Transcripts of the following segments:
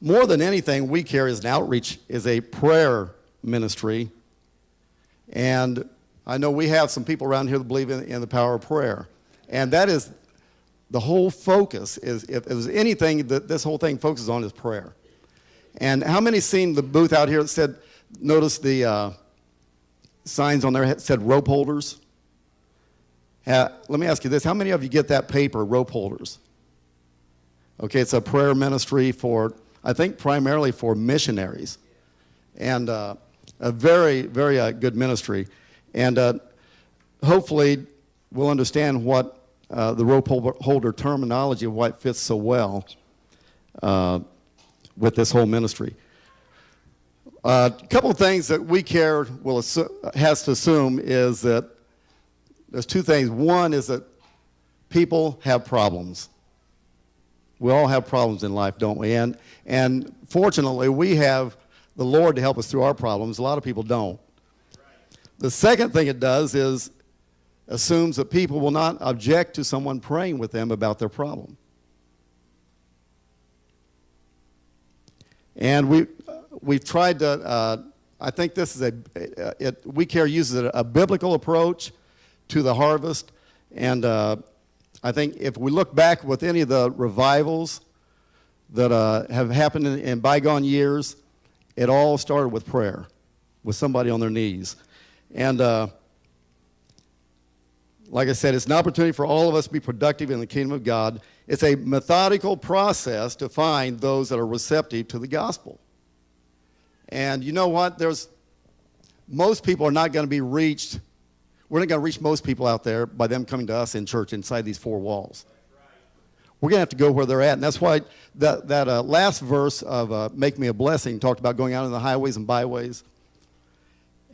more than anything, We Care is an outreach, is a prayer ministry. And I know we have some people around here that believe in the power of prayer. And that is the whole focus. If there's anything that this whole thing focuses on, is prayer. And how many seen the booth out here that said, notice the signs on there that said rope holders? Let me ask you this. How many of you get that paper, rope holders? Okay, it's a prayer ministry for, I think, primarily for missionaries. And a very, very good ministry. And hopefully we'll understand what the rope holder terminology, of why it fits so well with this whole ministry. A couple of things that We Care has to assume is that there's two things. One is that people have problems. We all have problems in life, don't we? And fortunately, we have the Lord to help us through our problems. A lot of people don't. The second thing it does is assumes that people will not object to someone praying with them about their problem. And we've tried to, I think this is We Care uses a biblical approach to the harvest. And I think if we look back with any of the revivals that have happened in bygone years, it all started with prayer, with somebody on their knees. And like I said, it's an opportunity for all of us to be productive in the kingdom of God. It's a methodical process to find those that are receptive to the gospel. And you know what? Most people are not going to be reached. We're not going to reach most people out there by them coming to us in church inside these four walls. We're going to have to go where they're at. And that's why that last verse of Make Me a Blessing talked about going out on the highways and byways.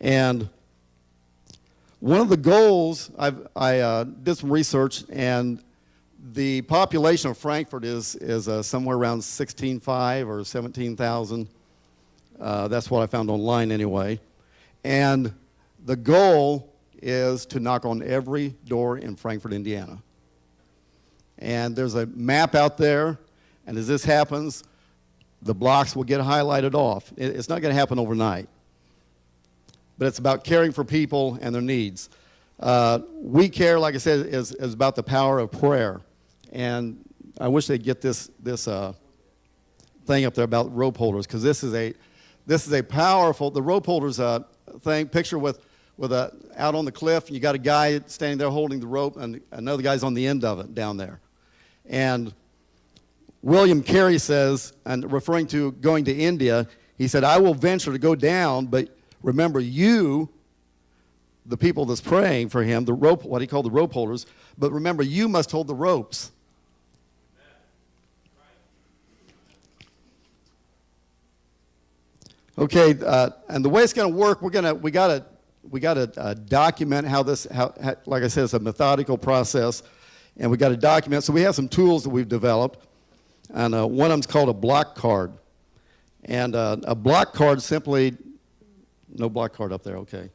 And one of the goals, I did some research, and the population of Frankfurt is somewhere around 16,500 or 17,000. That's what I found online anyway. And the goal is to knock on every door in Frankfurt, Indiana. And there's a map out there, and as this happens, the blocks will get highlighted off. It's not going to happen overnight. But it's about caring for people and their needs. We Care, like I said, is about the power of prayer. And I wish they'd get this thing up there about rope holders, because this is a powerful, the rope holders thing, picture with out on the cliff, and you got a guy standing there holding the rope, and another guy's on the end of it down there. And William Carey says, and referring to going to India, he said, I will venture to go down, but remember you, the people that's praying for him, the rope, what he called the rope holders, but remember you must hold the ropes. Okay, and the way it's going to work, we got to document how this, like I said, it's a methodical process, and we got to document. So we have some tools that we've developed, and one of them's called a block card, and a block card simply, no block card up there, okay.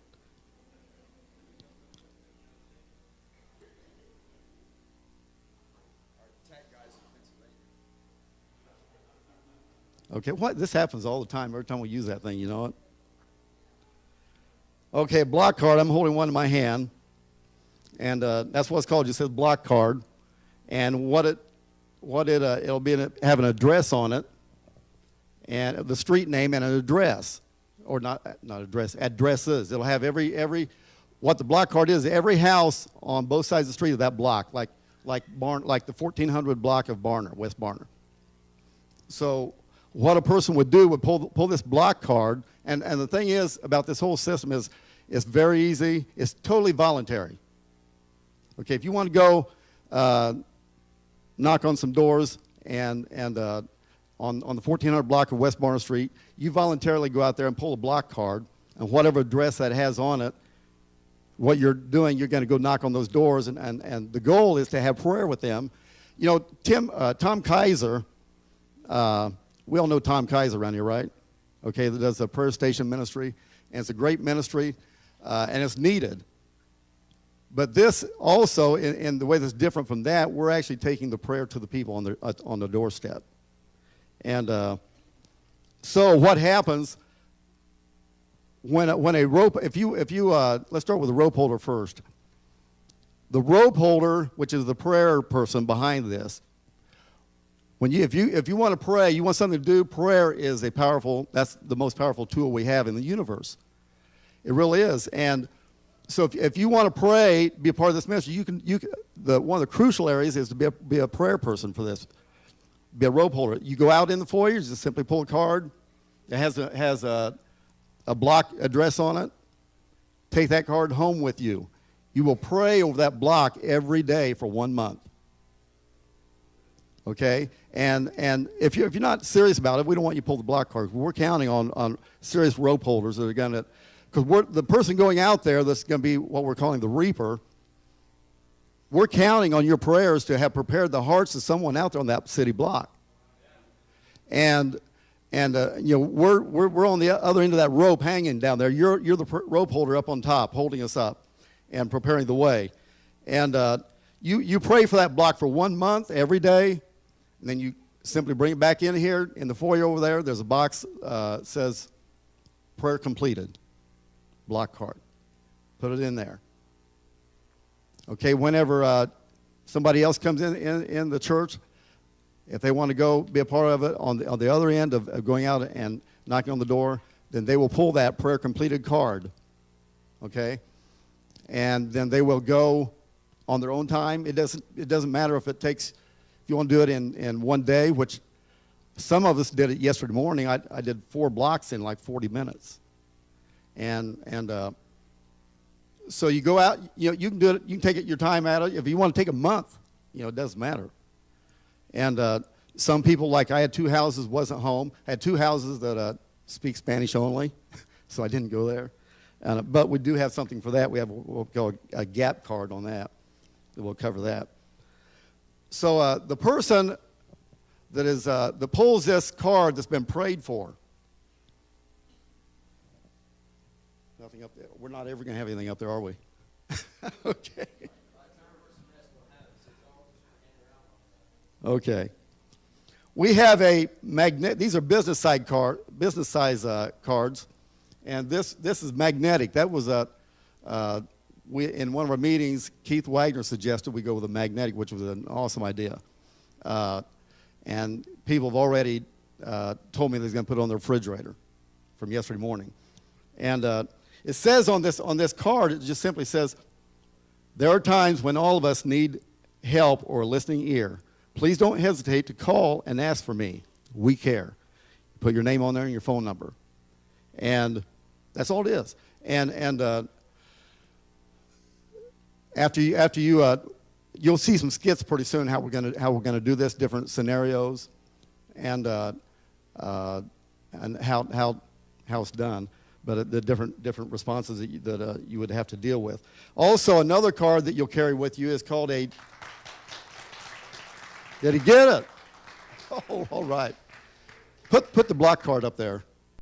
Okay, this happens all the time. Every time we use that thing, you know it. Okay, block card. I'm holding one in my hand, and that's what it's called. It just says block card, and it'll be have an address on it, and the street name and an address, or not address, addresses. It'll have every what the block card is. Every house on both sides of the street of that block, like the 1400 block of Barner, West Barner. So what a person would do would pull this block card, and the thing is about this whole system is it's very easy. It's totally voluntary. Okay, if you want to go knock on some doors and on the 1400 block of West Barner Street, you voluntarily go out there and pull a block card, and whatever address that has on it, what you're doing, you're going to go knock on those doors, and the goal is to have prayer with them. You know, Tom Kaiser, we all know Tom Kaiser around here, right? Okay, that does a prayer station ministry, and it's a great ministry, and it's needed. But this also, in the way that's different from that, we're actually taking the prayer to the people on the doorstep. And So what happens when a rope, if you let's start with the rope holder first. The rope holder, which is the prayer person behind this, if you want to pray, you want something to do, prayer is that's the most powerful tool we have in the universe. It really is. And so if you want to pray, be a part of this ministry, one of the crucial areas is to be a prayer person for this. Be a rope holder. You go out in the foyer, you just simply pull a card. It has a block address on it. Take that card home with you. You will pray over that block every day for 1 month. Okay? And if you're not serious about it, we don't want you to pull the block cards. We're counting on serious rope holders that are going to, because the person going out there that's going to be what we're calling the reaper, we're counting on your prayers to have prepared the hearts of someone out there on that city block. And we're on the other end of that rope hanging down there. You're the rope holder up on top, holding us up and preparing the way. And you pray for that block for 1 month every day, and then you simply bring it back in here in the foyer over there. There's a box that says prayer completed, block card. Put it in there. Okay, whenever somebody else comes in the church, if they want to go be a part of it on the other end of going out and knocking on the door, then they will pull that prayer completed card, okay? And then they will go on their own time. It doesn't matter if if you want to do it in 1 day, which some of us did it yesterday morning. I did 4 blocks in like 40 minutes. And so you go out, you can do it, you can take your time at it. If you want to take a month, it doesn't matter. And some people, like I had 2 houses, wasn't home. I had 2 houses that speak Spanish only, so I didn't go there. But we do have something for that. We have what we'll call a gap card on that. We'll cover that. So the person that pulls this card that's been prayed for. Nothing up there. We're not ever going to have anything up there, are we? Okay. Okay. We have a magnet. These are business size cards, and this is magnetic. That was in one of our meetings, Keith Wagner suggested we go with a magnetic, which was an awesome idea. And people have already told me they're going to put it on their refrigerator from yesterday morning. And it says on this card, it just simply says, there are times when all of us need help or a listening ear. Please don't hesitate to call and ask for me. We care. Put your name on there and your phone number. And that's all it is. And after you'll see some skits pretty soon how we're gonna do this, different scenarios, and how it's done, but the different responses that you would have to deal with. Also, another card that you'll carry with you is called a. Did he get it? Oh, all right. Put the block card up there.